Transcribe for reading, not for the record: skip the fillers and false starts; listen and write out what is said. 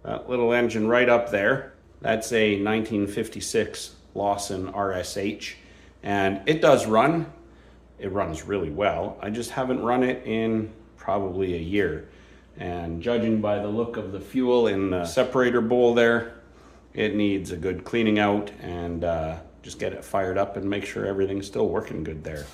That little engine right up there, that's a 1956 Lauson RSH, and it does run. It runs really well. I just haven't run it in probably a year. And judging by the look of the fuel in the separator bowl there, it needs a good cleaning out and just get it fired up and make sure everything's still working good there.